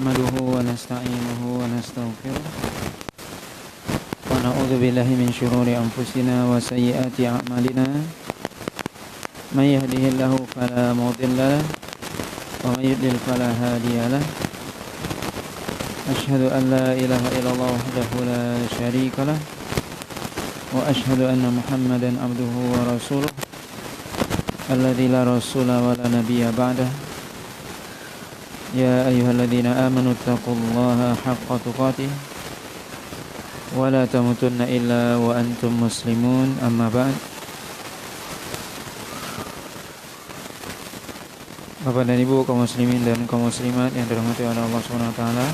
نحمده ونستعينه ونستغفره ونعوذ بالله من شرور أنفسنا وسيئات أعمالنا من يهده الله فلا مضل له ومن يضلل فلا هادي له أشهد أن لا إله إلا الله وحده لا شريك له وأشهد أن محمدا عبده ورسوله الذي لا رسول ولا نبي بعده يا أيها الذين آمنوا اتقوا الله حق تقاته ولا تموتن إلا وأنتم مسلمون أما بعد. Bapak dan Ibu kaum muslimin dan kaum muslimat yang dirahmati oleh Allah Subhanahu wa taala.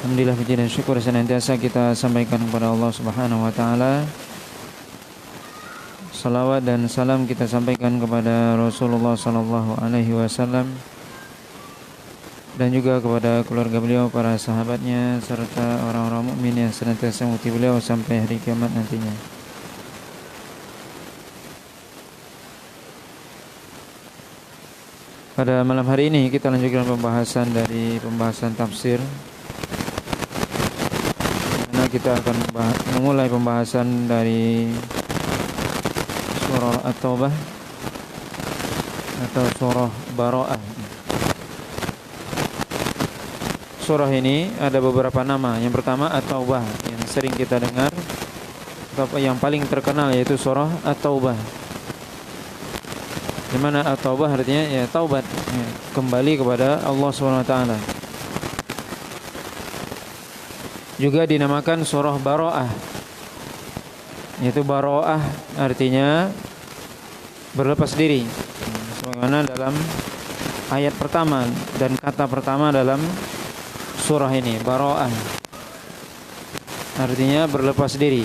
Alhamdulillah, puji dan syukur senantiasa kita sampaikan kepada Allah Subhanahu wa taala. Salawat dan salam kita sampaikan kepada Rasulullah sallallahu alaihi wasallam dan juga kepada keluarga beliau, para sahabatnya serta orang-orang mukmin yang senantiasa mengikuti beliau sampai hari kiamat nantinya. Pada malam hari ini kita lanjutkan pembahasan dari pembahasan tafsir. Karena kita akan memulai pembahasan dari surah At-Taubah atau surah Bara'ah. Surah ini ada beberapa nama. Yang pertama At-Taubah, yang sering kita dengar, atau yang paling terkenal yaitu surah At-Taubah. Di mana At-Taubah artinya ya taubat, ya, kembali kepada Allah Subhanahu wa taala. Juga dinamakan surah Bara'ah. Yaitu Bara'ah artinya berlepas diri. Sebagaimana dalam ayat pertama dan kata pertama dalam surah ini, Bara'ah artinya berlepas diri.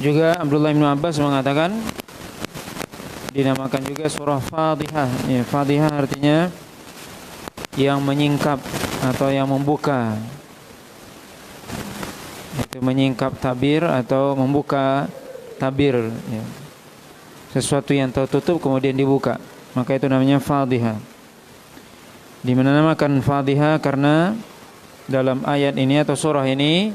Juga Abdullah bin Abbas mengatakan dinamakan juga surah Fadhihah. Ya, Fadhihah artinya yang menyingkap atau yang membuka. Itu menyingkap tabir atau membuka tabir, ya. Sesuatu yang tertutup kemudian dibuka, maka itu namanya Fadhihah. Dinamakan Fadhihah karena dalam ayat ini atau surah ini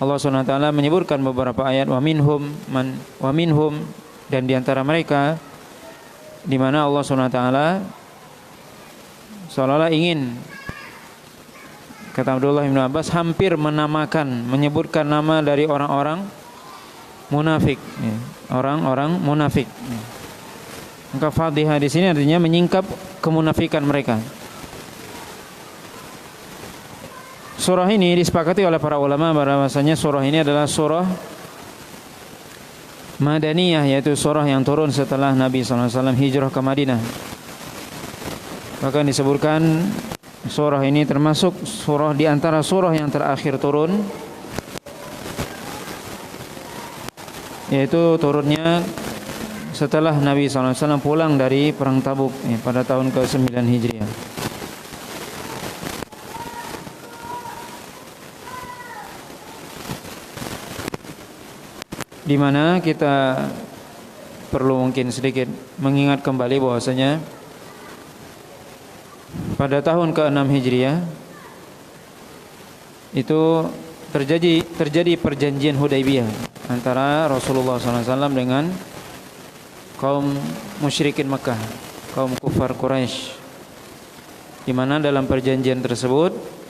Allah Subhanahu wa taala menyebutkan beberapa ayat wa minhum dan di antara mereka, di mana Allah Subhanahu wa taala seolah-olah ingin, kata Abdullah bin Abbas, hampir menyebutkan nama dari orang-orang munafik, ya. Orang-orang munafik. Ya. Maka Fadhihah di sini artinya menyingkap kemunafikan mereka. Surah ini disepakati oleh para ulama bahwasanya surah ini adalah surah Madaniyah, yaitu surah yang turun setelah Nabi SAW hijrah ke Madinah. Bahkan disebutkan surah ini termasuk surah di antara surah yang terakhir turun, yaitu turunnya setelah Nabi SAW pulang dari perang Tabuk, ya, pada tahun ke-9 Hijriah. Di mana kita perlu mungkin sedikit mengingat kembali bahwasanya pada tahun ke-6 Hijriah itu terjadi perjanjian Hudaybiyah antara Rasulullah SAW dengan kaum musyrikin Makkah, kaum kufar Quraisy, di mana dalam perjanjian tersebut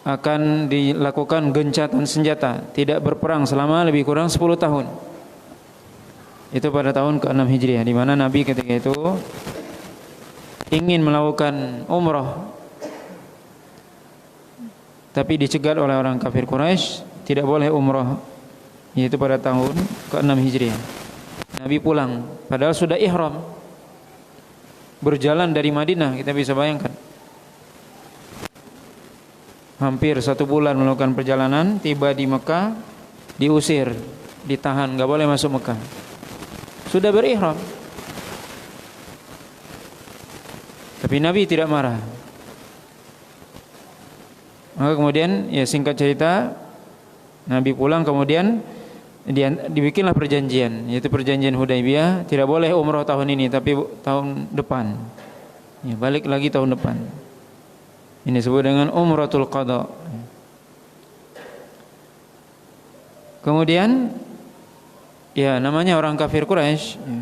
akan dilakukan gencatan senjata, tidak berperang selama lebih kurang 10 tahun. Itu pada tahun ke-6 Hijriah, di mana Nabi ketika itu ingin melakukan umrah, tapi dicegat oleh orang kafir Quraisy, tidak boleh umrah, yaitu pada tahun ke-6 Hijriah. Nabi pulang, padahal sudah ihram, berjalan dari Madinah, kita bisa bayangkan. Hampir 1 bulan melakukan perjalanan, tiba di Mekah, diusir, ditahan, gak boleh masuk Mekah. Sudah berihram. Tapi Nabi tidak marah. Maka kemudian, ya singkat cerita, Nabi pulang kemudian dibikinlah perjanjian, yaitu perjanjian Hudaybiyah. Tidak boleh umroh tahun ini, tapi tahun depan. Ya, balik lagi tahun depan. Ini disebut dengan umratul qada. Kemudian, ya namanya orang kafir Quraisy, ya,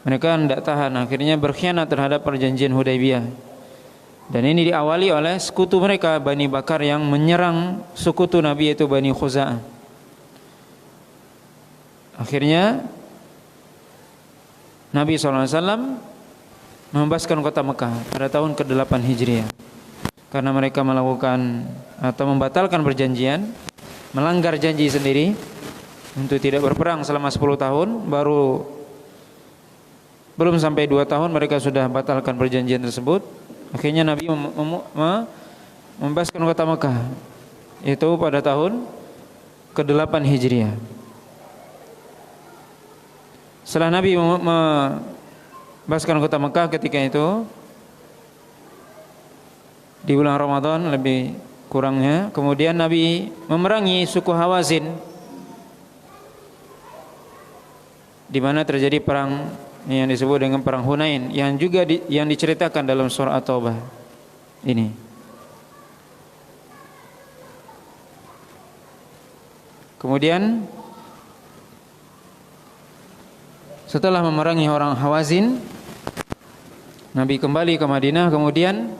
mereka tidak tahan, akhirnya berkhianat terhadap perjanjian Hudaybiyah. Dan ini diawali oleh sekutu mereka, Bani Bakar, yang menyerang sekutu Nabi, yaitu Bani Khuza'ah. Akhirnya Nabi SAW membebaskan kota Mekah pada tahun ke-8 Hijriah, karena mereka melakukan atau membatalkan perjanjian, melanggar janji sendiri untuk tidak berperang selama 10 tahun. Belum sampai 2 tahun mereka sudah batalkan perjanjian tersebut. Akhirnya Nabi membebaskan kota Mekah, itu pada tahun ke-8 Hijriah. Setelah Nabi membebaskan kota Mekah ketika itu di bulan Ramadan lebih kurangnya, kemudian Nabi memerangi suku Hawazin, di mana terjadi perang yang disebut dengan perang Hunain, yang juga yang diceritakan dalam surah At-Taubah ini. Kemudian setelah memerangi orang Hawazin, Nabi kembali ke Madinah. Kemudian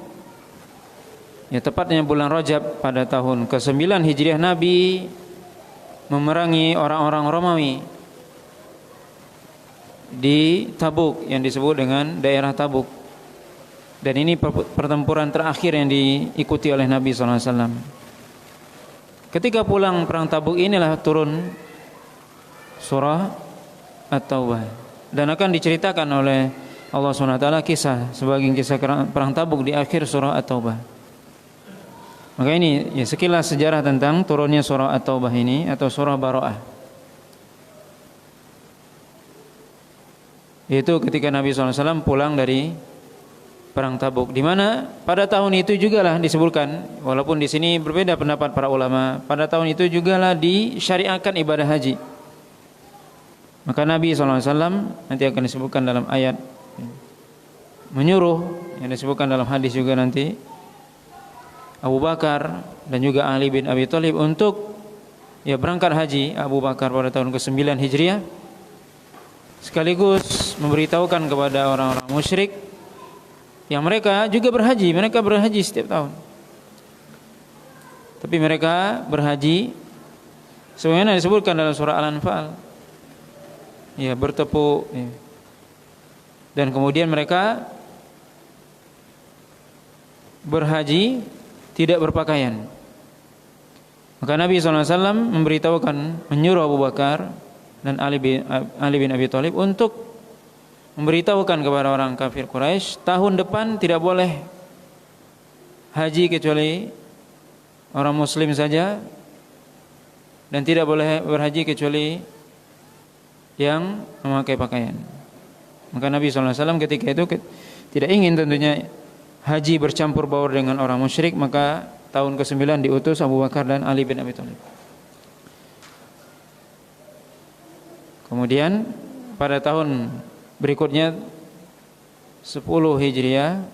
ya tepatnya bulan Rajab pada tahun ke-9 Hijriah, Nabi memerangi orang-orang Romawi di Tabuk, yang disebut dengan daerah Tabuk. Dan ini pertempuran terakhir yang diikuti oleh Nabi SAW. Ketika pulang perang Tabuk, inilah turun surah At-Taubah, dan akan diceritakan oleh Allah SWT kisah, sebagian kisah perang Tabuk di akhir surah At-Taubah. Maka ini ya sekilas sejarah tentang turunnya surah At-Taubah ini, atau surah Bara'ah. Yaitu ketika Nabi SAW pulang dari perang Tabuk, di mana pada tahun itu jugalah disebutkan, walaupun di sini berbeda pendapat para ulama, pada tahun itu jugalah disyariatkan ibadah haji. Maka Nabi SAW nanti akan disebutkan dalam ayat, menyuruh, yang disebutkan dalam hadis juga nanti, Abu Bakar dan juga Ali bin Abi Thalib untuk ya berangkat haji. Abu Bakar pada tahun ke-9 Hijriah, sekaligus memberitahukan kepada orang-orang musyrik yang mereka juga berhaji. Mereka berhaji setiap tahun, tapi mereka berhaji sebagaimana disebutkan dalam surah Al-Anfal, ya bertepuk, ya. Dan kemudian mereka berhaji tidak berpakaian. Maka Nabi SAW memberitahukan, menyuruh Abu Bakar dan Ali bin Abi Thalib untuk memberitahukan kepada orang kafir Quraisy, tahun depan tidak boleh haji kecuali orang muslim saja, dan tidak boleh berhaji kecuali yang memakai pakaian. Maka Nabi SAW ketika itu tidak ingin tentunya haji bercampur baur dengan orang musyrik, maka tahun ke-9 diutus Abu Bakar dan Ali bin Abi Thalib. Kemudian pada tahun berikutnya 10 Hijriah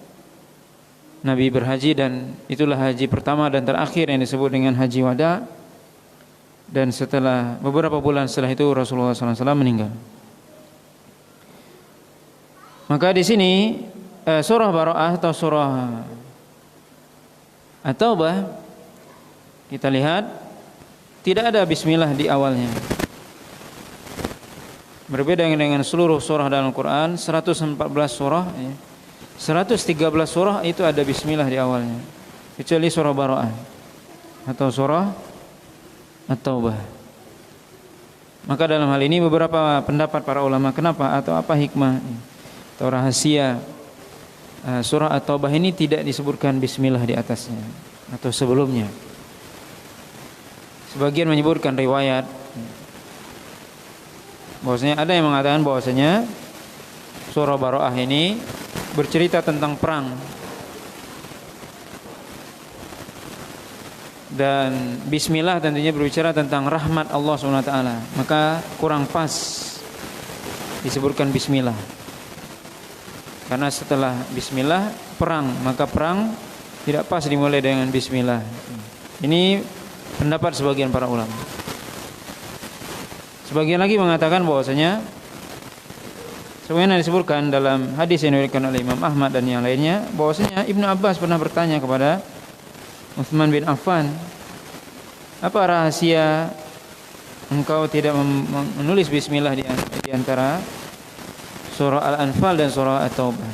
Nabi berhaji, dan itulah haji pertama dan terakhir yang disebut dengan haji wada. Dan setelah beberapa bulan setelah itu Rasulullah SAW meninggal. Maka di sini surah Bara'ah atau surah At-Taubah, kita lihat tidak ada bismillah di awalnya. Berbeda dengan seluruh surah dalam Quran, 114 surah, 113 surah itu ada bismillah di awalnya, kecuali surah Bara'ah atau surah At-Taubah. Maka dalam hal ini beberapa pendapat para ulama, kenapa atau apa hikmah atau rahasia surah At-Taubah ini tidak disebutkan bismillah di atasnya atau sebelumnya. Sebagian menyebutkan riwayat bahwasanya ada yang mengatakan bahwasanya surah Bara'ah ini bercerita tentang perang, Dan bismillah tentunya berbicara tentang rahmat Allah SWT, maka kurang pas disebutkan bismillah. Karena setelah bismillah perang, maka perang tidak pas dimulai dengan bismillah. Ini pendapat sebagian para ulama. Sebagian lagi mengatakan bahwasanya sebagaimana disebutkan dalam hadis yang diriwayatkan oleh Imam Ahmad dan yang lainnya, bahwasanya Ibnu Abbas pernah bertanya kepada Utsman bin Affan, apa rahasia engkau tidak menulis bismillah di antara surah Al-Anfal dan surah At-Taubah?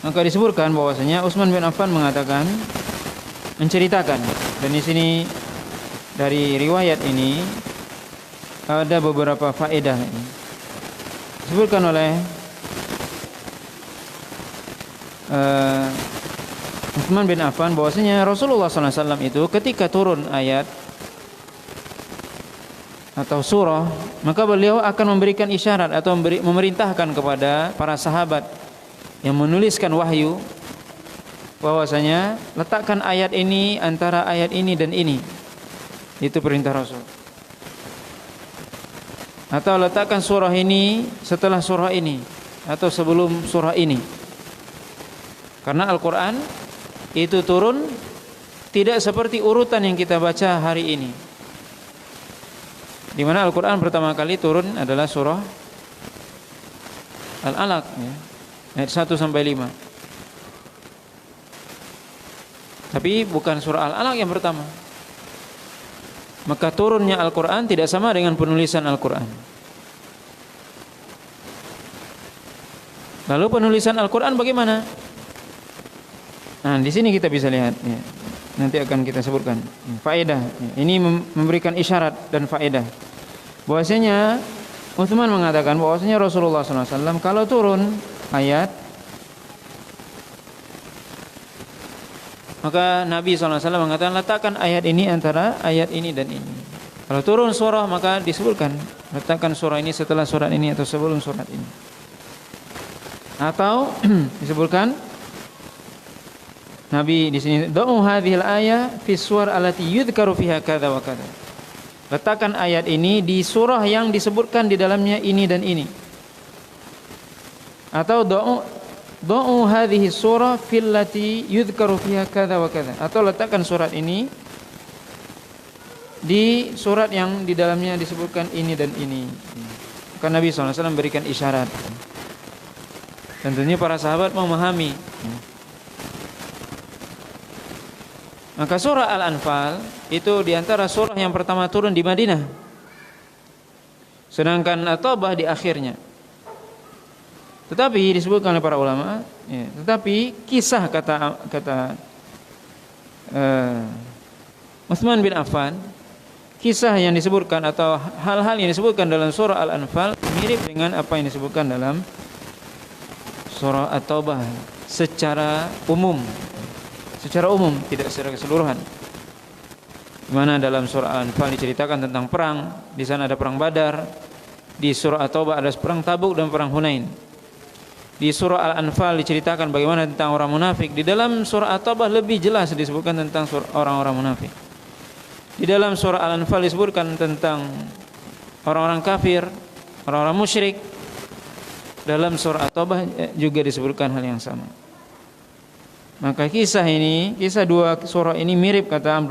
Maka disebutkan bahwasanya Utsman bin Affan mengatakan, menceritakan, dan di sini dari riwayat ini ada beberapa faedah ini. Disebutkan oleh Utsman bin Affan bahwasanya Rasulullah SAW itu ketika turun ayat atau surah, maka beliau akan memberikan isyarat atau memerintahkan kepada para sahabat yang menuliskan wahyu bahwasanya letakkan ayat ini antara ayat ini dan ini. Itu perintah Rasul. Atau letakkan surah ini setelah surah ini atau sebelum surah ini. Karena Al-Quran itu turun tidak seperti urutan yang kita baca hari ini, di mana Al-Quran pertama kali turun adalah surah Al-Alaq, ya, ayat 1 sampai 5. Tapi bukan surah Al-Alaq yang pertama. Maka turunnya Al-Quran tidak sama dengan penulisan Al-Quran. Lalu penulisan Al-Quran bagaimana? Nah, di sini kita bisa lihat, ya. Nanti akan kita sebutkan faedah. Ini memberikan isyarat dan faedah. Bahwasanya Utsman mengatakan bahwasanya Rasulullah SAW kalau turun ayat, maka Nabi SAW mengatakan letakkan ayat ini antara ayat ini dan ini. Kalau turun surah maka disebutkan letakkan surah ini setelah surat ini atau sebelum surat ini. Atau disebutkan Nabi di sini, "Da'u hadhil ayah fi suwar allati yudhkaru fiha kadza wa kadza." Letakkan ayat ini di surah yang disebutkan di dalamnya ini dan ini. Atau da'u hadhihi surah fil lati yudhkaru fiha kadza wa kadza. Atau letakkan surat ini di surat yang di dalamnya disebutkan ini dan ini. Maka Nabi SAW memberikan isyarat. Tentunya para sahabat memahami. Maka surah Al-Anfal itu diantara surah yang pertama turun di Madinah. Sedangkan At-Taubah di akhirnya. Tetapi disebutkan oleh para ulama, ya, tetapi kisah kata Utsman bin Affan, kisah yang disebutkan atau hal-hal yang disebutkan dalam surah Al-Anfal mirip dengan apa yang disebutkan dalam surah At-Taubah secara umum. Secara umum, tidak secara keseluruhan. Di mana dalam surah Al-Anfal diceritakan tentang perang, di sana ada perang Badar. Di surah At-Taubah ada perang Tabuk dan perang Hunain. Di surah Al-Anfal diceritakan bagaimana tentang orang munafik. Di dalam surah At-Taubah lebih jelas disebutkan tentang orang-orang munafik. Di dalam surah Al-Anfal disebutkan tentang orang-orang kafir, orang-orang musyrik. Dalam surah At-Taubah juga disebutkan hal yang sama. Maka kisah dua surah ini mirip kata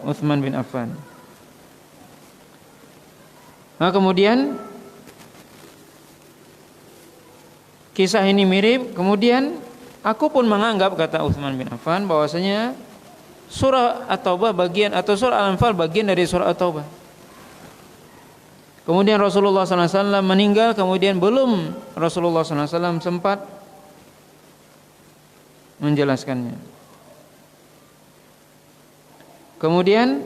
Utsman bin Affan. Nah, kemudian kisah ini mirip, kemudian aku pun menganggap kata Utsman bin Affan bahwasanya surah At-Taubah bagian atau surah Al-Anfal bagian dari surah At-Taubah. Kemudian Rasulullah SAW meninggal, kemudian belum Rasulullah SAW sempat menjelaskannya. Kemudian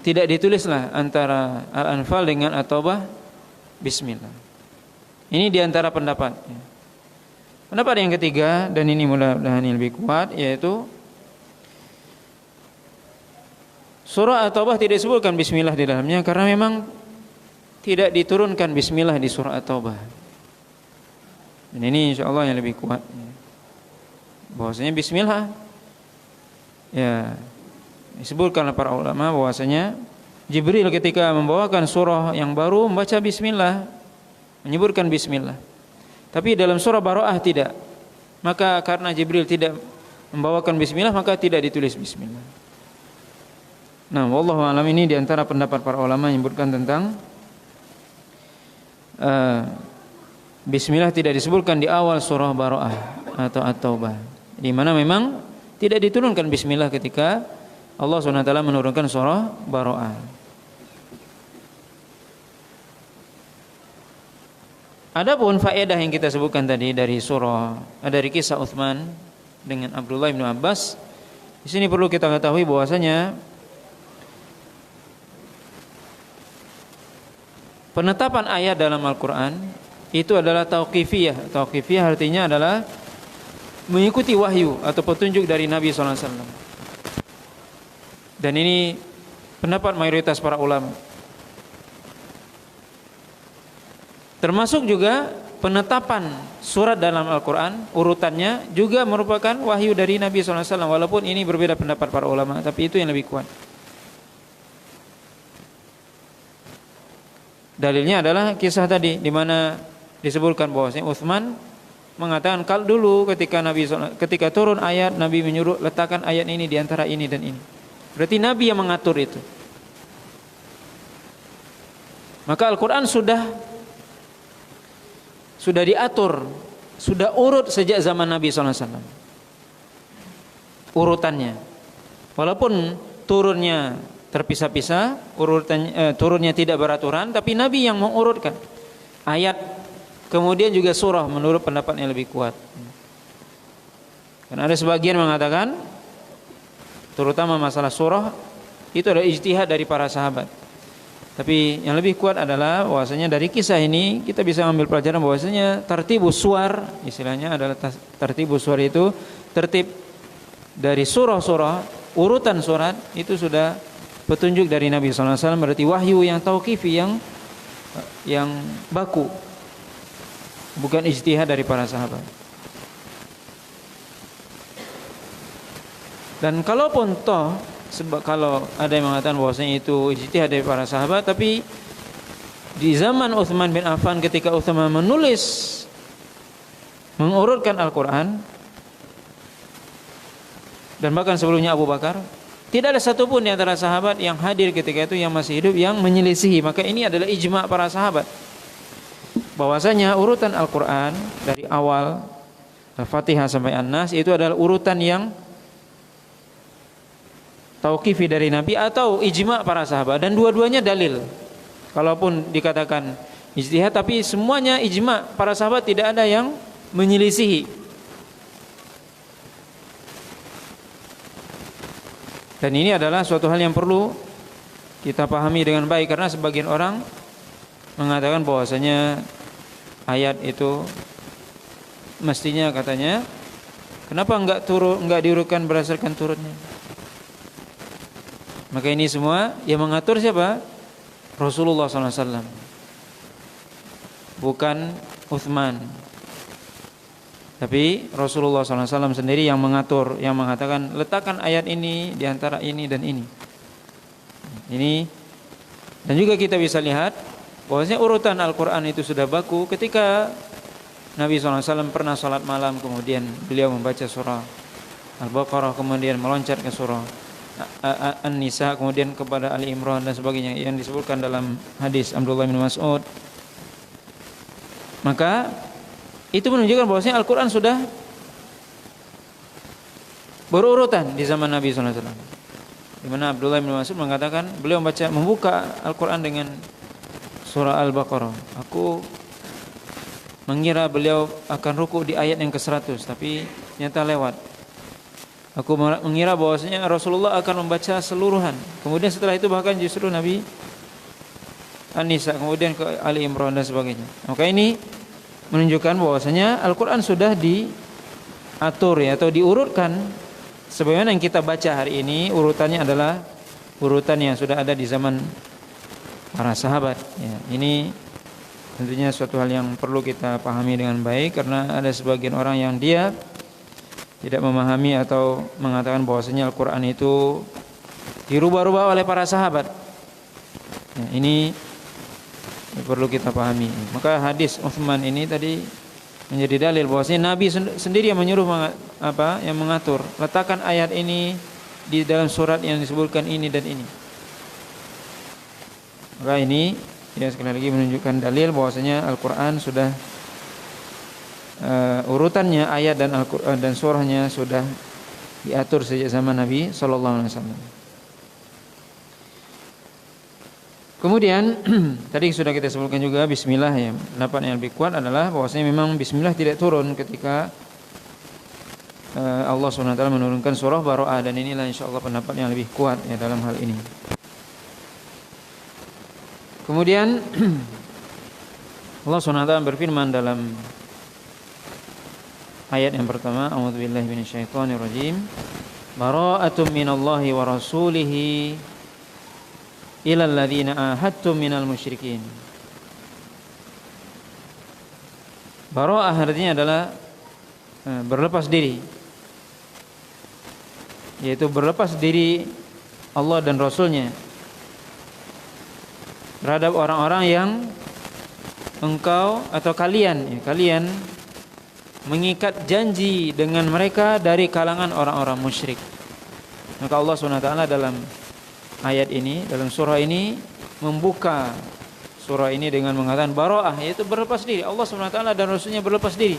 tidak ditulislah antara Al-Anfal dengan At-Taubah bismillah. Ini diantara pendapat. Pendapat yang ketiga, dan ini mudah-mudahan lebih kuat, yaitu surah At-Taubah tidak disebutkan bismillah di dalamnya karena memang tidak diturunkan bismillah di surah At-Taubah. Dan ini insyaallah yang lebih kuat. bahwasanya bismillah ya disebutkan oleh para ulama bahwasanya Jibril ketika membawakan surah yang baru membaca bismillah, menyebutkan bismillah. Tapi dalam surah Bara'ah tidak. Maka karena Jibril tidak membawakan bismillah maka tidak ditulis bismillah. Nah, wallahu a'lam, ini di antara pendapat para ulama yang menyebutkan tentang bismillah tidak disebutkan di awal surah Bara'ah atau At-Taubah, di mana memang tidak diturunkan bismillah ketika Allah SWT menurunkan surah Bara'ah. Adapun faedah yang kita sebutkan tadi dari dari kisah Utsman dengan Abdullah bin Abbas, di sini perlu kita ketahui bahwasanya penetapan ayat dalam Al-Quran itu adalah tauqifiyah. Tauqifiyah artinya adalah mengikuti wahyu atau petunjuk dari Nabi SAW. Dan ini pendapat mayoritas para ulama. Termasuk juga penetapan surat dalam Al-Quran, urutannya juga merupakan wahyu dari Nabi SAW. Walaupun ini berbeda pendapat para ulama, tapi itu yang lebih kuat. Dalilnya adalah kisah tadi di mana disebutkan bahwasanya Utsman mengatakan kalau dulu ketika turun ayat Nabi menyuruh letakkan ayat ini di antara ini dan ini. Berarti Nabi yang mengatur itu. Maka Al-Qur'an sudah diatur, sudah urut sejak zaman Nabi SAW. Urutannya. Walaupun turunnya terpisah-pisah, turunnya tidak beraturan, tapi Nabi yang mengurutkan ayat, kemudian juga surah menurut pendapat yang lebih kuat. Karena ada sebagian mengatakan, terutama masalah surah itu adalah ijtihad dari para sahabat. Tapi yang lebih kuat adalah bahwasanya dari kisah ini kita bisa ambil pelajaran bahwasanya tartibus suwar, istilahnya adalah tartibus suwar itu tertib dari surah-surah, urutan surat itu sudah petunjuk dari Nabi SAW, berarti wahyu yang tauqifi, yang baku, bukan ijtihad dari para sahabat. Dan kalaupun kalau ada yang mengatakan bahwasanya itu ijtihad dari para sahabat, tapi di zaman Utsman bin Affan ketika Utsman mengurutkan Al-Quran, dan bahkan sebelumnya Abu Bakar, tidak ada satupun di antara sahabat yang hadir ketika itu yang masih hidup yang menyelisihi. Maka ini adalah ijma' para sahabat bahwasanya urutan Al-Quran dari awal Al-Fatihah sampai An-Nas itu adalah urutan yang tauqifi dari Nabi atau ijma' para sahabat, dan dua-duanya dalil. Kalaupun dikatakan ijtihad, tapi semuanya ijma' para sahabat, tidak ada yang menyelisihi. Dan ini adalah suatu hal yang perlu kita pahami dengan baik, karena sebagian orang mengatakan bahwasanya ayat itu mestinya, katanya, kenapa enggak diurutkan berdasarkan turunnya? Maka ini semua yang mengatur siapa? Rasulullah SAW, bukan Utsman. Tapi Rasulullah SAW sendiri yang mengatur, yang mengatakan letakkan ayat ini di antara ini dan ini. Ini, dan juga kita bisa lihat bahwasanya urutan Al-Quran itu sudah baku ketika Nabi SAW pernah salat malam, kemudian beliau membaca surah Al-Baqarah, kemudian meloncat ke surah An-Nisa, kemudian kepada Ali Imran dan sebagainya yang disebutkan dalam hadis Abdullah bin Mas'ud. Maka itu menunjukkan bahwasanya Al-Quran sudah berurutan di zaman Nabi SAW. Di mana Abdullah bin Mas'ud mengatakan beliau membuka Al-Quran dengan surah Al-Baqarah. Aku mengira beliau akan ruku di ayat yang ke-100, tapi ternyata lewat. Aku mengira bahwasanya Rasulullah akan membaca seluruhan. Kemudian setelah itu bahkan justru Nabi An-Nisa, kemudian ke Ali Imran dan sebagainya. Maka ini menunjukkan bahwasanya Al-Quran sudah diatur ya, atau diurutkan sebagaimana yang kita baca hari ini. Urutannya adalah urutan yang sudah ada di zaman para sahabat ya. Ini tentunya suatu hal yang perlu kita pahami dengan baik, karena ada sebagian orang yang dia tidak memahami atau mengatakan bahwasanya Al-Quran itu dirubah-rubah oleh para sahabat. Ya, ini perlu kita pahami. Maka hadis Utsman ini tadi menjadi dalil bahwasanya Nabi sendiri yang menyuruh yang mengatur, letakkan ayat ini di dalam surat yang disebutkan ini dan ini. Maka ini ya sekali lagi menunjukkan dalil bahwasanya Al-Quran sudah urutannya ayat dan Al-Quran dan surahnya sudah diatur sejak zaman Nabi sallallahu alaihi wasallam. Kemudian tadi sudah kita sebutkan juga bismillah ya. Pendapat yang lebih kuat adalah bahwasanya memang bismillah tidak turun ketika Allah SWT menurunkan surah Bara'ah, dan inilah insyaallah pendapat yang lebih kuat ya dalam hal ini. Kemudian Allah SWT berfirman dalam ayat yang pertama, a'udzubillahi minasyaitonirrajim, bara'atun minallahi wa rasulihi ilal ladzina ahadtum minal musyrikin. Bara'ah artinya adalah berlepas diri, yaitu berlepas diri Allah dan Rasulnya terhadap orang-orang yang engkau atau kalian mengikat janji dengan mereka dari kalangan orang-orang musyrik. Maka Allah SWT dalam ayat ini, dalam surah ini membuka surah ini dengan mengatakan bara'ah, yaitu berlepas diri. Allah SWT dan Rasulnya berlepas diri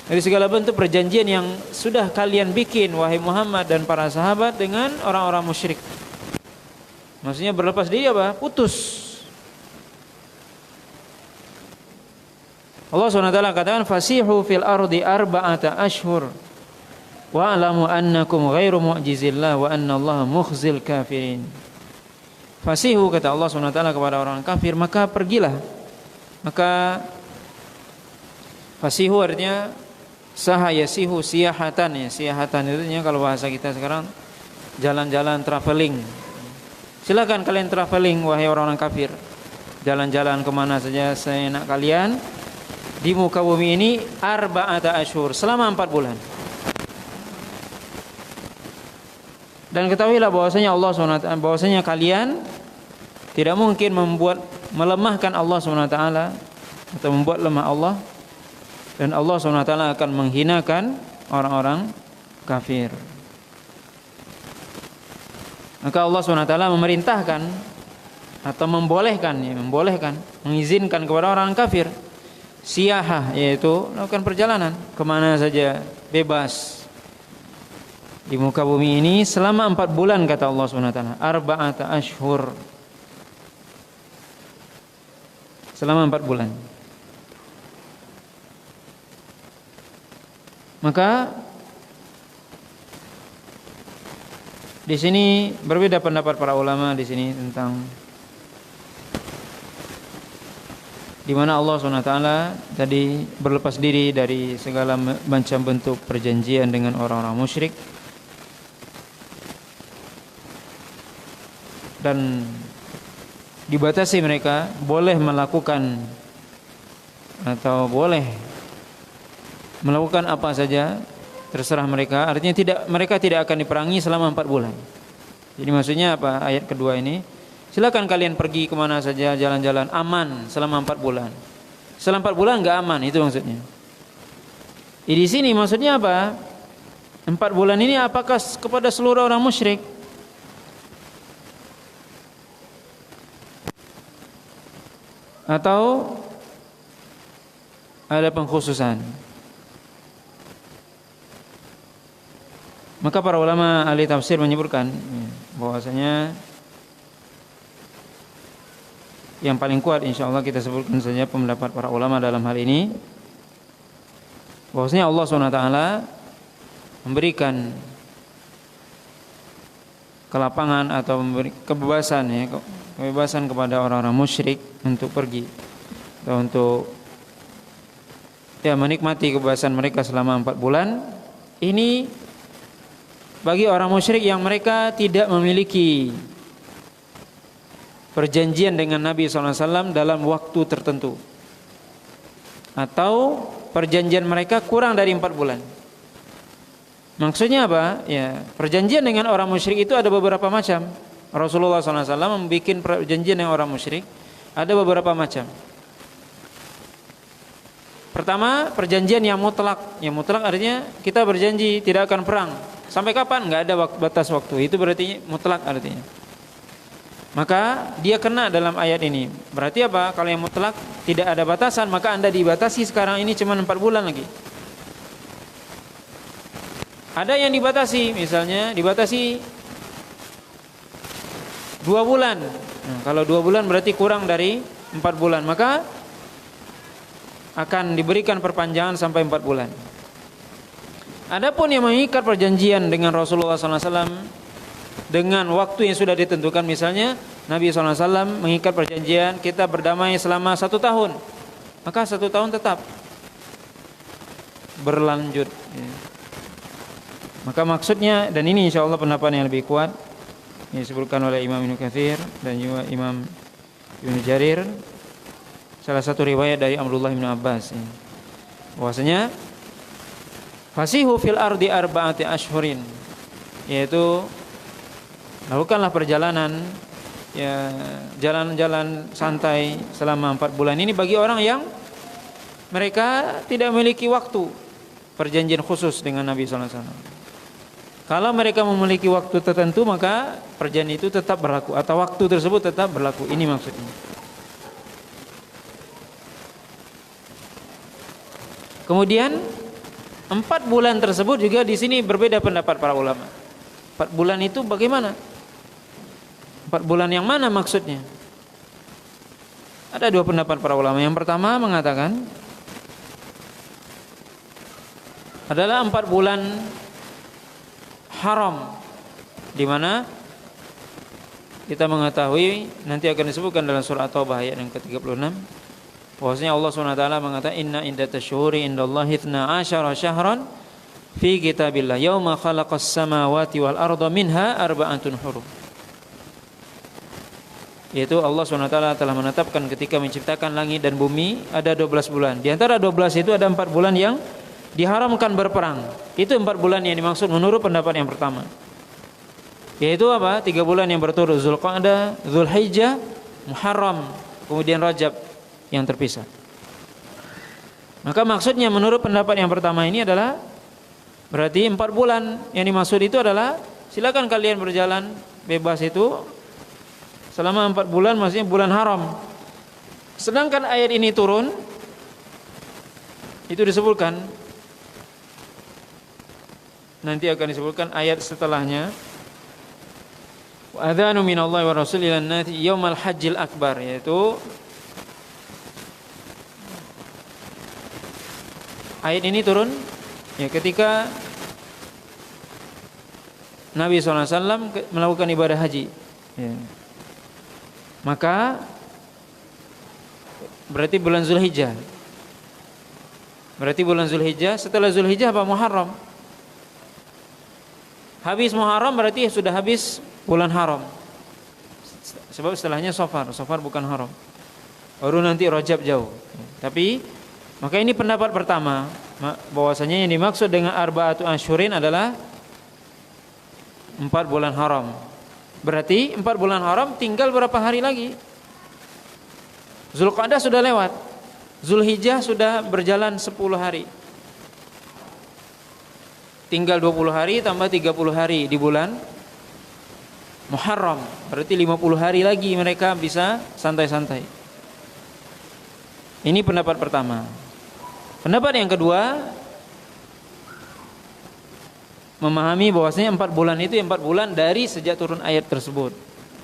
dari segala bentuk perjanjian yang sudah kalian bikin wahai Muhammad dan para sahabat dengan orang-orang musyrik. Maksudnya berlepas diri apa? Putus. Allah SWT katakan fasihu fil ardi arba'ata ashhur wa'lamu annakum ghairu mu'jizillah wa annallaha mukhzil kafirin. Fasihu, kata Allah SWT kepada orang kafir, maka pergilah. Maka fasihu artinya saha yasihu siyahatan ya. Siyahatan itu kalau bahasa kita sekarang jalan-jalan, traveling. Silakan kalian traveling wahai orang-orang kafir. Jalan-jalan kemana saja seenak kalian di muka bumi ini arba'ata ashhur, selama 4 bulan. Dan ketahuilah bahwasanya Allah SWT, bahwasanya kalian tidak mungkin melemahkan Allah SWT atau membuat lemah Allah, dan Allah SWT akan menghinakan orang-orang kafir. Maka Allah SWT memerintahkan atau membolehkan, mengizinkan kepada orang kafir siyahah, yaitu melakukan perjalanan kemana saja bebas di muka bumi ini selama 4 bulan, kata Allah SWT. Arba'ata ashhur, selama 4 bulan. Maka di sini berbeda pendapat para ulama di sini tentang di mana Allah SWT tadi berlepas diri dari segala macam bentuk perjanjian dengan orang-orang musyrik, dan dibatasi mereka boleh melakukan atau boleh melakukan apa saja, terserah mereka. Artinya mereka tidak akan diperangi selama 4 bulan. Jadi maksudnya apa ayat kedua ini? Silakan kalian pergi kemana saja, jalan-jalan, aman selama 4 bulan. Selama 4 bulan enggak aman, itu maksudnya. Di sini maksudnya apa? 4 bulan ini apakah kepada seluruh orang musyrik? Atau ada pengkhususan? Maka para ulama ahli tafsir menyebutkan bahwasanya yang paling kuat, insyaallah kita sebutkan saja pendapat para ulama dalam hal ini, bahwasanya Allah SWT memberikan kelapangan atau memberi kebebasan kepada orang-orang musyrik untuk pergi atau untuk menikmati kebebasan mereka selama 4 bulan. Ini bagi orang musyrik yang mereka tidak memiliki perjanjian dengan Nabi SAW dalam waktu tertentu, atau perjanjian mereka kurang dari 4 bulan. Maksudnya apa? Ya, perjanjian dengan orang musyrik itu ada beberapa macam. Rasulullah SAW membuat perjanjian dengan orang musyrik ada beberapa macam. Pertama, perjanjian yang mutlak. Yang mutlak artinya kita berjanji tidak akan perang. Sampai kapan? Enggak ada batas waktu. Itu berarti mutlak artinya. Maka dia kena dalam ayat ini. Berarti apa? Kalau yang mutlak tidak ada batasan, maka Anda dibatasi sekarang ini cuma 4 bulan lagi. Ada yang dibatasi, misalnya dibatasi 2 bulan. Nah, kalau 2 bulan berarti kurang dari 4 bulan, maka akan diberikan perpanjangan sampai 4 bulan. Adapun yang mengikat perjanjian dengan Rasulullah SAW dengan waktu yang sudah ditentukan, misalnya Nabi SAW mengikat perjanjian kita berdamai selama 1 tahun, maka 1 tahun tetap berlanjut. Maka maksudnya, dan ini insya Allah pendapat yang lebih kuat, yang disebutkan oleh Imam Ibnu Katsir dan juga Imam Ibnu Jarir, salah satu riwayat dari Abdullah bin Abbas, bahwasanya fasihu fil ardi arba'ati ashhurin, yaitu lakukanlah perjalanan, ya, jalan-jalan santai selama 4 bulan ini bagi orang yang mereka tidak memiliki waktu perjanjian khusus dengan Nabi sallallahu alaihi wasallam. Kalau mereka memiliki waktu tertentu, maka perjanjian itu tetap berlaku atau waktu tersebut tetap berlaku. Ini maksudnya. Kemudian 4 bulan tersebut juga di sini berbeda pendapat para ulama. 4 bulan itu bagaimana? 4 bulan yang mana maksudnya? Ada 2 pendapat para ulama. Yang pertama mengatakan adalah 4 bulan haram, di mana kita mengetahui nanti akan disebutkan dalam surah At-Taubah ayat yang ke-36, bahwasanya Allah SWT mengatakan inna iddatash syuhuri indallahi 12 syahran fi kitabillah yauma khalaqas samawati wal arda minha arba'atun hurum. Yaitu Allah SWT telah menetapkan ketika menciptakan langit dan bumi ada 12 bulan. Di antara 12 itu ada 4 bulan yang diharamkan berperang. Itu 4 bulan yang dimaksud menurut pendapat yang pertama. Yaitu apa? 3 bulan yang berturut, Zulqa'dah, Zulhijjah, Muharram, kemudian Rajab yang terpisah. Maka maksudnya menurut pendapat yang pertama ini adalah berarti 4 bulan yang dimaksud itu adalah silakan kalian berjalan bebas itu selama 4 bulan, maksudnya bulan haram. Sedangkan ayat ini turun, itu disebutkan, nanti akan disebutkan ayat setelahnya, wa adzanu minallahi wa rasul ilan nasi yaumal hajjil akbar, yaitu ayat ini turun ya ketika Nabi SAW melakukan ibadah haji, ya. Maka berarti bulan Zulhijjah. Berarti bulan Zulhijjah, setelah Zulhijjah apa? Muharram. Habis Muharram berarti sudah habis bulan haram. Sebab setelahnya Safar. Safar bukan haram. Baru nanti Rajab jauh. Tapi maka ini pendapat pertama, bahwasanya yang dimaksud dengan arba'atu asyhurin adalah 4 bulan haram. Berarti 4 bulan haram tinggal berapa hari lagi? Zulqa'dah sudah lewat, Zulhijjah sudah berjalan 10 hari, tinggal 20 hari tambah 30 hari di bulan Muharram. Berarti 50 hari lagi mereka bisa santai-santai. Ini pendapat pertama. Pendapat yang kedua memahami bahwasanya 4 bulan itu 4 bulan dari sejak turun ayat tersebut,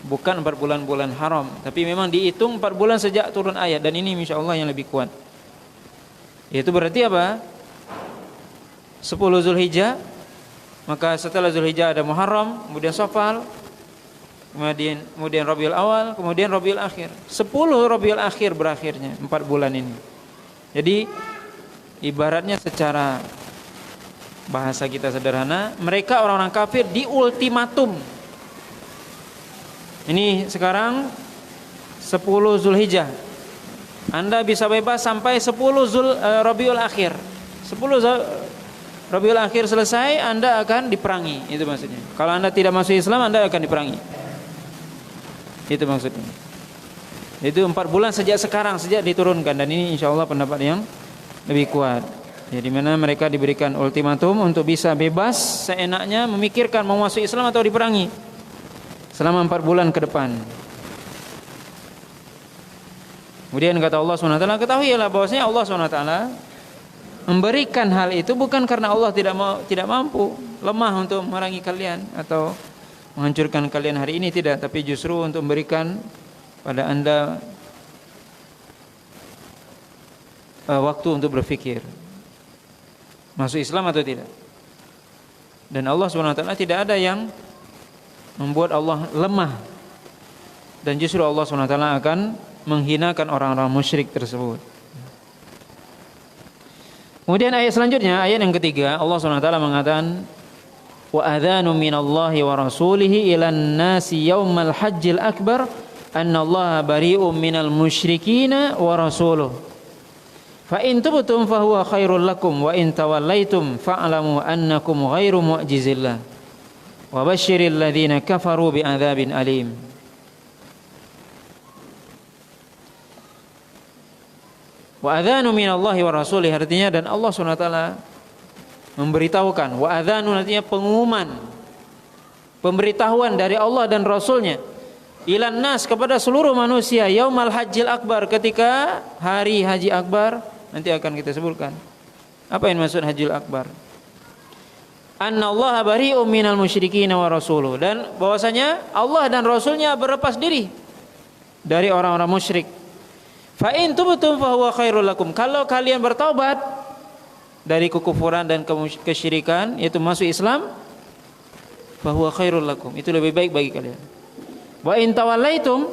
bukan 4 bulan-bulan haram, tapi memang dihitung 4 bulan sejak turun ayat. Dan ini insyaallah yang lebih kuat. Itu berarti apa? 10 Zulhijjah, maka setelah Zulhijjah ada Muharram, kemudian Safar, kemudian Rabiul Awal, kemudian Rabiul Akhir. 10 Rabiul Akhir berakhirnya 4 bulan ini. Jadi ibaratnya secara bahasa kita sederhana, mereka orang-orang kafir di ultimatum. Ini sekarang 10 Zulhijjah, Anda bisa bebas sampai 10 Rabiul Akhir. 10 Rabiul Akhir selesai, Anda akan diperangi. Itu maksudnya. Kalau Anda tidak masuk Islam, Anda akan diperangi. Itu maksudnya. Itu 4 bulan sejak sekarang, sejak diturunkan. Dan ini insya Allah pendapat yang lebih kuat. Jadi mana mereka diberikan ultimatum untuk bisa bebas seenaknya memikirkan mau masuk Islam atau diperangi selama 4 bulan ke depan. Kemudian kata Allah SWT, ketahuilah bahwasanya Allah SWT memberikan hal itu bukan karena Allah tidak mampu, lemah untuk memerangi kalian atau menghancurkan kalian hari ini, tidak, tapi justru untuk memberikan pada Anda waktu untuk berpikir masuk Islam atau tidak. Dan Allah SWT tidak ada yang membuat Allah lemah, dan justru Allah SWT akan menghinakan orang-orang musyrik tersebut. Kemudian ayat selanjutnya, ayat yang ketiga, Allah SWT mengatakan wa adzanu minallahi wa rasulihi ilan nasi yaumal hajjil akbar annallaha bari'um minal musyrikina wa rasuluh fa in tubtum fa huwa khairul lakum wa in tawallaitum fa'lamu annakum ghairu mu'jizillah wa basyiril ladzina kafaru bi'adzabin alim. Wa adzanu minallahi wa rasulih, artinya dan Allah SWT memberitahukan. Wa adzanu artinya pengumuman, pemberitahuan dari Allah dan Rasulnya ilan nas kepada seluruh manusia yaumal hajjil akbar, ketika hari haji akbar. Nanti akan kita sebutkan apa yang maksud hajjil akbar. Annallaha bari'um minal musyrikin wa rasuluh, dan bahwasanya Allah dan Rasulnya berlepas diri dari orang-orang musyrik. Fa in tubtum fa huwa khairul lakum, kalau kalian bertaubat dari kekufuran dan kesyirikan, yaitu masuk Islam, fa huwa khairul lakum, itu lebih baik bagi kalian. Wa in tawallaitum,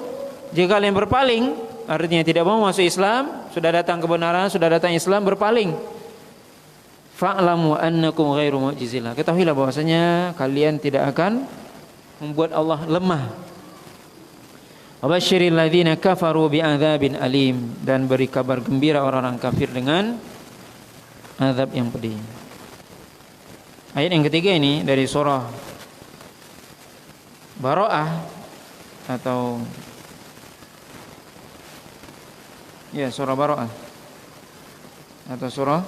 jika kalian berpaling, artinya tidak mau masuk Islam, sudah datang kebenaran, sudah datang Islam, berpaling, fa'lamu annakum ghairu mu'jizillah, ketahuilah bahwasanya kalian tidak akan membuat Allah lemah. Wabasyiril ladzina kafaru bi'adzabin alim, dan beri kabar gembira orang-orang kafir dengan azab yang pedih. Ayat yang ketiga ini dari surah Bara'ah atau surah Bara'ah atau surah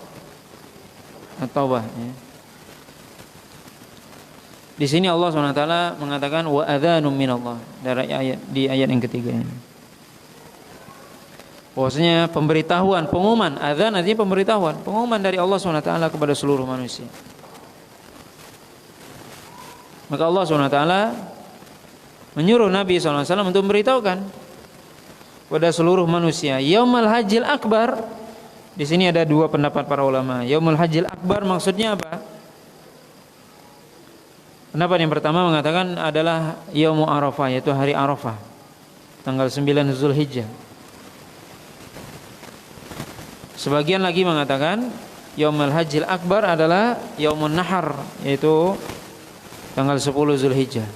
At-Taubah ya. Di sini Allah SWT mengatakan wa adzanum minallah, di ayat yang ketiga ini. Bahwasanya pemberitahuan, pengumuman, adzan artinya pemberitahuan, pengumuman dari Allah SWT kepada seluruh manusia. Maka Allah SWT menyuruh Nabi SAW untuk memberitahukan kepada seluruh manusia Yaumul Hajjil Akbar. Di sini ada 2 pendapat para ulama. Yaumul Hajjil Akbar maksudnya apa? Pendapat yang pertama mengatakan adalah Yaumul Arafah, yaitu hari Arafah, tanggal 9 Zulhijjah. Sebagian lagi mengatakan Yaumul Hajjil Akbar adalah Yaumun Nahar, yaitu tanggal 10 Zulhijjah.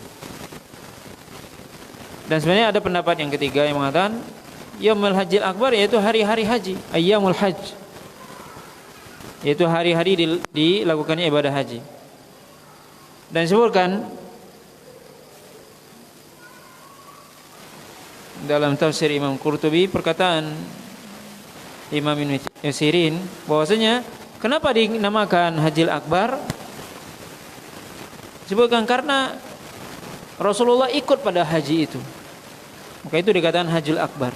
Dan sebenarnya ada pendapat yang ketiga yang mengatakan Yaumul Hajjil Akbar yaitu hari-hari haji, Ayyamul Hajj, yaitu hari-hari dilakukannya ibadah haji. Dan disebutkan dalam tafsir Imam Qurtubi, perkataan Imam Ibn Sirin, bahwasanya kenapa dinamakan Hajjil Akbar? Disebutkan karena Rasulullah ikut pada haji itu, maka itu dikatakan Hajjil Akbar,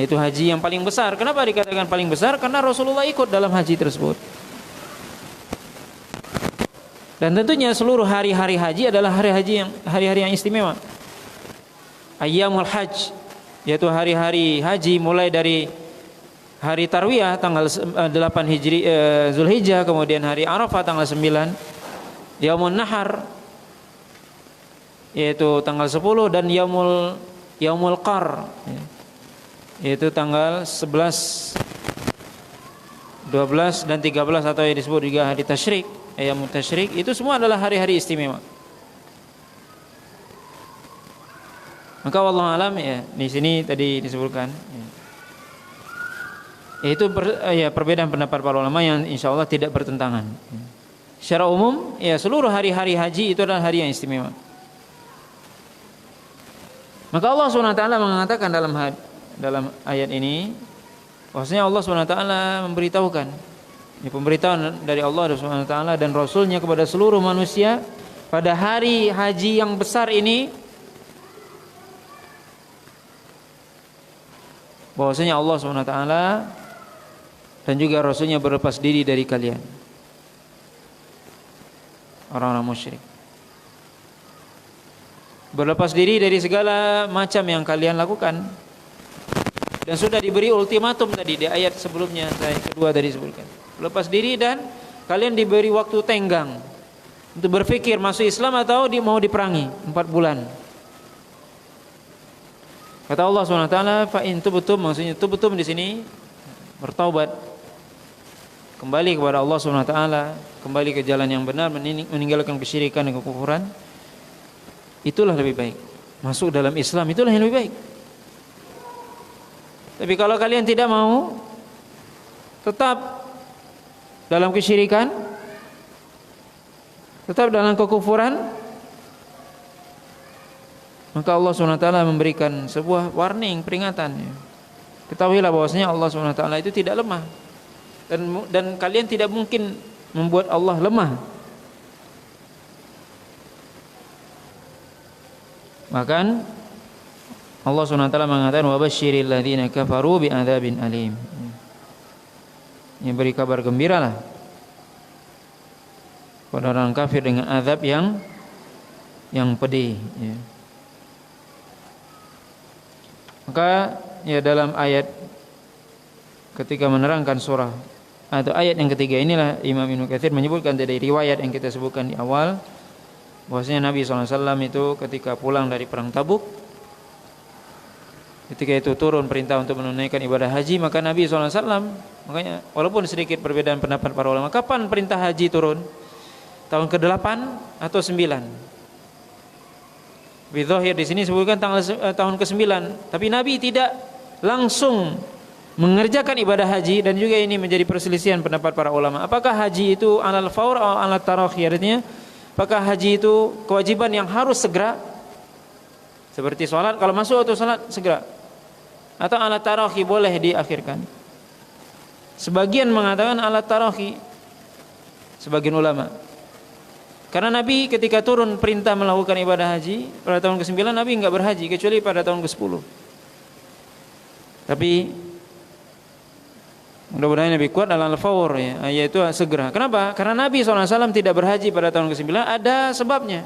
yaitu haji yang paling besar. Kenapa dikatakan paling besar? Karena Rasulullah ikut dalam haji tersebut. Dan tentunya seluruh hari-hari haji adalah hari-hari yang istimewa. Ayyamul Hajj, yaitu hari-hari haji mulai dari hari Tarwiyah tanggal 8 Zulhijjah, kemudian hari Arafah tanggal 9, Yaumun Nahar yaitu tanggal 10, dan Yaumul Qar yaitu tanggal 11, 12 dan 13, atau yang disebut juga hari Tasyrik, Yaumut Tasyrik. Itu semua adalah hari-hari istimewa. Maka wallahu alam ya, di sini tadi disebutkan ya. Itu perbedaan pendapat para ulama yang insya Allah tidak bertentangan. Secara umum, ya seluruh hari-hari haji itu adalah hari yang istimewa. Maka Allah SWT mengatakan dalam ayat ini, bahwasanya Allah SWT memberitahukan, ini pemberitahuan dari Allah SWT dan Rasulnya kepada seluruh manusia pada hari haji yang besar ini, bahwasanya Allah SWT dan juga Rasulnya berlepas diri dari kalian, orang-orang musyrik. Berlepas diri dari segala macam yang kalian lakukan. Dan sudah diberi ultimatum tadi di ayat sebelumnya, ayat kedua tadi sebutkan. Lepas diri dan kalian diberi waktu tenggang untuk berpikir masuk Islam atau mau diperangi 4 bulan. Kata Allah SWT, fa in tubtum, maksudnya tubtum di sini bertaubat, kembali kepada Allah SWT, kembali ke jalan yang benar, meninggalkan kesyirikan dan kekufuran, itulah lebih baik. Masuk dalam Islam itulah yang lebih baik. Tapi kalau kalian tidak mau, tetap dalam kesyirikan, tetap dalam kekufuran, maka Allah SWT memberikan sebuah warning, peringatan. Ketahuilah bahwasanya Allah SWT itu tidak lemah, dan kalian tidak mungkin membuat Allah lemah. Bahkan Allah SWT mengatakan wabasyiril ladzina kafaru bi'adzabin alim. Ini beri kabar gembiralah pada orang kafir dengan azab yang pedih, ya. Maka ya dalam ayat ketika menerangkan surah atau ayat yang ketiga inilah Imam Ibnu Katsir menyebutkan dari riwayat yang kita sebutkan di awal, bahwasanya Nabi SAW itu ketika pulang dari perang Tabuk, ketika itu turun perintah untuk menunaikan ibadah haji, maka Nabi SAW, makanya walaupun sedikit perbedaan pendapat para ulama, kapan perintah haji turun? Tahun ke-8 atau 9? Bidhahir di sini sebutkan tahun ke-9, tapi Nabi tidak langsung mengerjakan ibadah haji, dan juga ini menjadi perselisihan pendapat para ulama. Apakah haji itu alal faur atau alal tarakhi? Artinya, apakah haji itu kewajiban yang harus segera? Seperti sholat, kalau masuk waktu sholat segera. Atau alal tarakhi, boleh diakhirkan? Sebagian mengatakan alal tarakhi, sebagian ulama. Karena Nabi ketika turun perintah melakukan ibadah haji pada tahun ke-9, Nabi enggak berhaji kecuali pada tahun ke-10. Tapi mudah-mudahan lebih kuat adalah al-fawr, ya, yaitu segera. Kenapa? Karena Nabi SAW tidak berhaji pada tahun ke-9, ada sebabnya.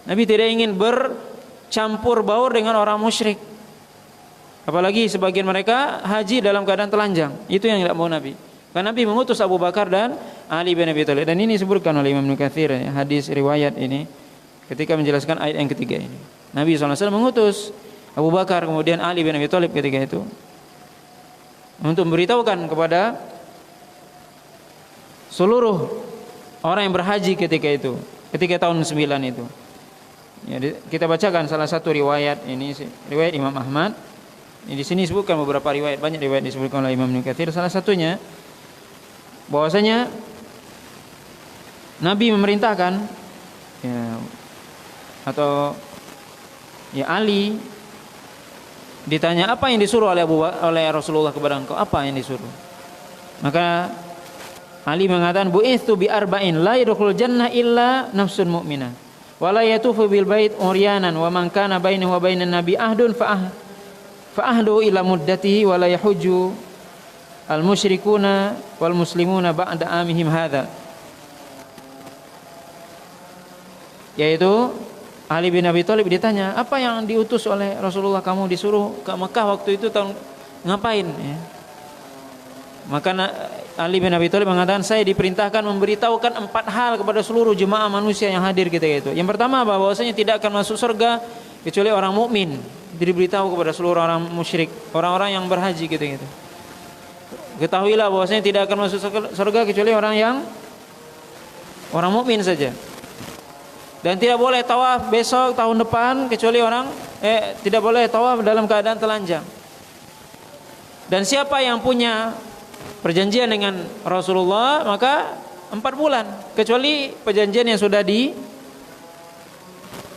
Nabi tidak ingin bercampur baur dengan orang musyrik. Apalagi sebagian mereka haji dalam keadaan telanjang. Itu yang tidak mau Nabi. Karena Nabi mengutus Abu Bakar dan Ali bin Abi Thalib. Dan ini disebutkan oleh Imam Ibnu Katsir, ya, hadis riwayat ini ketika menjelaskan ayat yang ketiga ini. Nabi SAW mengutus Abu Bakar kemudian Ali bin Abi Thalib ketika itu untuk memberitahukan kepada seluruh orang yang berhaji ketika itu, ketika tahun 9 itu. Ya, kita bacakan salah satu riwayat ini, riwayat Imam Ahmad. Ini di sini disebutkan beberapa riwayat, banyak riwayat disebutkan oleh Imam Ibnu Katsir. Salah satunya bahwasanya Nabi memerintahkan, ya, atau ya Ali ditanya apa yang disuruh oleh Rasulullah kepada engkau, apa yang disuruh? Maka Ali mengatakan bu'itsu bi arba'in la yadkhulul jannah illa nafsun mu'minah wa la yatufu bil bait uryanan wa man kana bainahu wa bainan nabi ahdun fa ahdu ila muddatihi wa la yahujju al musyrikuna wal muslimuna ba'da amihim hadza. Yaitu Ali bin Abi Thalib ditanya, apa yang diutus oleh Rasulullah, kamu disuruh ke Mekah waktu itu tahun ngapain, ya? Maka Ali bin Abi Thalib mengatakan, saya diperintahkan memberitahukan 4 hal kepada seluruh jemaah manusia yang hadir ketika itu. Yang pertama, bahwasanya tidak akan masuk surga kecuali orang mukmin. Diberitahu kepada seluruh orang musyrik, orang-orang yang berhaji ketika itu. Ketahuilah bahwasanya tidak akan masuk surga kecuali orang mukmin saja. Dan tidak boleh tawaf besok tahun depan kecuali tidak boleh tawaf dalam keadaan telanjang. Dan siapa yang punya perjanjian dengan Rasulullah maka 4 bulan, kecuali perjanjian yang sudah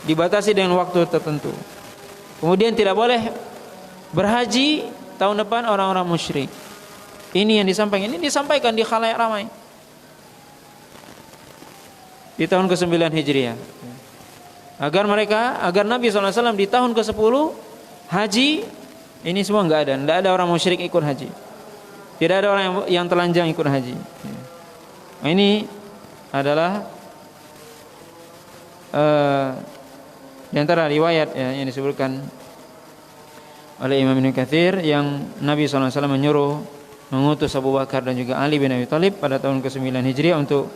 dibatasi dengan waktu tertentu. Kemudian tidak boleh berhaji tahun depan orang-orang musyrik. Ini yang disampaikan di khalayak ramai di tahun ke-9 Hijriah. Agar Nabi SAW di tahun ke-10 haji, ini semua enggak ada orang musyrik ikut haji. Tidak ada orang yang telanjang ikut haji. Nah, ini adalah di antara riwayat yang disebutkan oleh Imam Ibnu Katsir yang Nabi SAW menyuruh mengutus Abu Bakar dan juga Ali bin Abi Thalib pada tahun ke-9 Hijriah untuk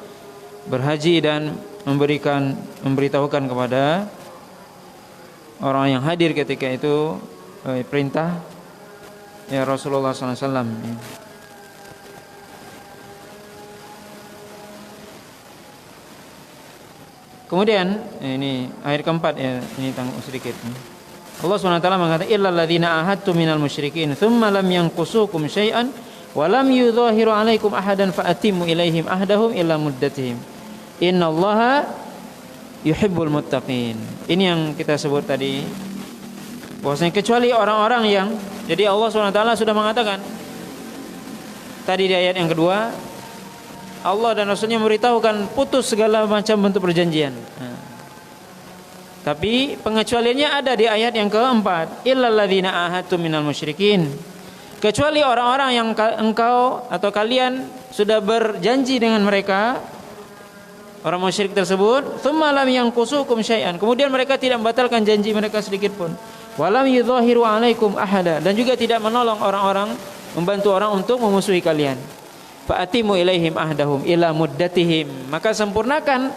berhaji dan memberitahukan kepada orang yang hadir ketika itu perintah ya Rasulullah SAW. Kemudian ini ayat keempat ya, ini tanggung sedikit. Allah SWT mengatakan illal ladzina ahadtum minal musyrikin tsumma lam yanqusukum syai'an wa lam yudhahiru 'alaikum ahadan fa'atimmu ilaihim ahdahum illa muddatihim. Innallaha yuhibbul muttaqin. Ini yang kita sebut tadi, bahwasanya kecuali orang-orang yang, jadi Allah SWT sudah mengatakan tadi di ayat yang kedua, Allah dan Rasulnya memberitahukan putus segala macam bentuk perjanjian. Tapi pengecualiannya ada di ayat yang keempat, illal ladzina ahadtum minal musyrikin, kecuali orang-orang yang engkau atau kalian sudah berjanji dengan mereka, orang musyrik tersebut, tsumma lam yanqusukum syai'an, kemudian mereka tidak membatalkan janji mereka sedikit pun, walam yudhahiru 'alaikum ahada, dan juga tidak menolong orang-orang, membantu orang untuk memusuhi kalian. Fa'atimu ilaihim ahdahum ila muddatihim, maka sempurnakan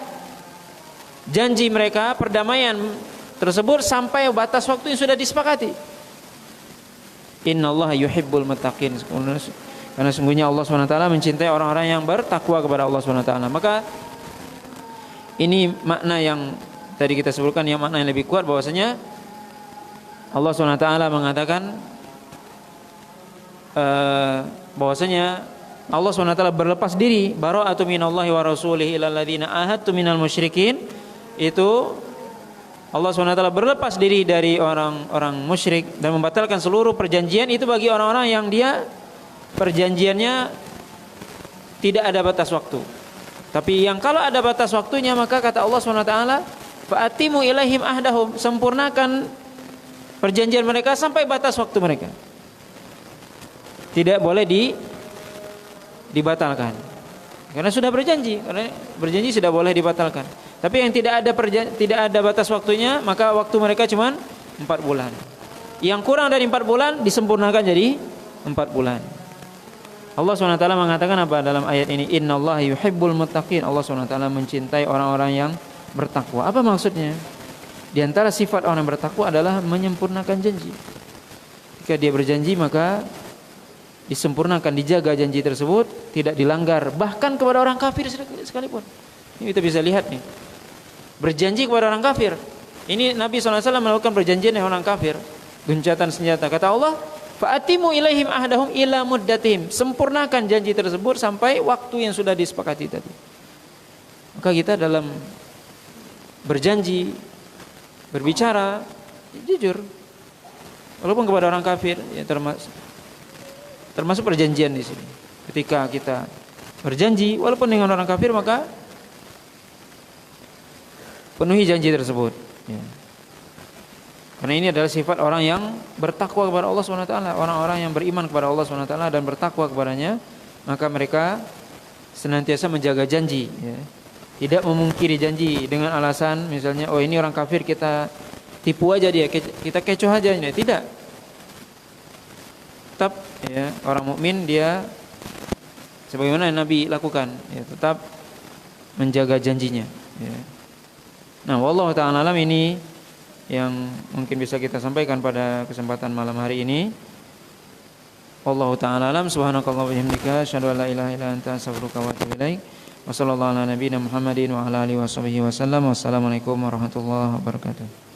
janji mereka, perdamaian tersebut sampai batas waktu yang sudah disepakati. Innallaha yuhibbul muttaqin, karena sungguhnya Allah SWT mencintai orang-orang yang bertakwa kepada Allah SWT. Maka ini makna yang tadi kita sebutkan, yang makna yang lebih kuat, bahwasanya Allah SWT mengatakan bahwasanya Allah SWT berlepas diri, bara'atu minallahi wa rasulihi ilal ladzina ahadtu minal musyrikin. Itu Allah SWT berlepas diri dari orang-orang musyrik dan membatalkan seluruh perjanjian itu bagi orang-orang yang dia perjanjiannya tidak ada batas waktu. Tapi yang kalau ada batas waktunya, maka kata Allah SWT, fa'atimu ilaihim ahdahum, sempurnakan perjanjian mereka sampai batas waktu mereka. Tidak boleh dibatalkan. Karena sudah berjanji, karena berjanji sudah boleh dibatalkan. Tapi yang tidak ada batas waktunya, maka waktu mereka cuma 4 bulan. Yang kurang dari 4 bulan disempurnakan jadi 4 bulan. Allah SWT mengatakan apa dalam ayat ini? Innallaha yuhibbul muttaqin. Allah SWT mencintai orang-orang yang bertakwa. Apa maksudnya? Di antara sifat orang yang bertakwa adalah menyempurnakan janji. Jika dia berjanji, maka disempurnakan, dijaga janji tersebut, tidak dilanggar, bahkan kepada orang kafir sekalipun. Ini kita bisa lihat nih, berjanji kepada orang kafir. Ini Nabi SAW melakukan perjanjian dengan orang kafir, gencatan senjata. Kata Allah, fa'atimu ilaihim ahdahum ila muddatihim, sempurnakan janji tersebut sampai waktu yang sudah disepakati tadi. Maka kita dalam berjanji, berbicara, jujur, walaupun kepada orang kafir, ya termasuk perjanjian di sini. Ketika kita berjanji walaupun dengan orang kafir, maka penuhi janji tersebut. Ya. Karena ini adalah sifat orang yang bertakwa kepada Allah SWT. Orang-orang yang beriman kepada Allah SWT dan bertakwa kepadanya, maka mereka senantiasa menjaga janji. Ya. Tidak memungkiri janji dengan alasan misalnya, oh ini orang kafir, kita tipu aja dia, kita kecoh aja. Tidak. Tetap ya, orang mukmin dia sebagaimana Nabi lakukan, ya, tetap menjaga janjinya. Ya. Nah, wallahu ta'ala alam, ini yang mungkin bisa kita sampaikan pada kesempatan malam hari ini. Wallahu ta'ala alam. Subhanakallah wa bihamdika, asyhadu an la ilaha illa anta, astaghfiruka wa atubu ilaik. Wa sallallahu ala nabiyyina Muhammadin wa ala alihi wa sahbihi wasallam. Wassalamualaikum warahmatullahi wabarakatuh.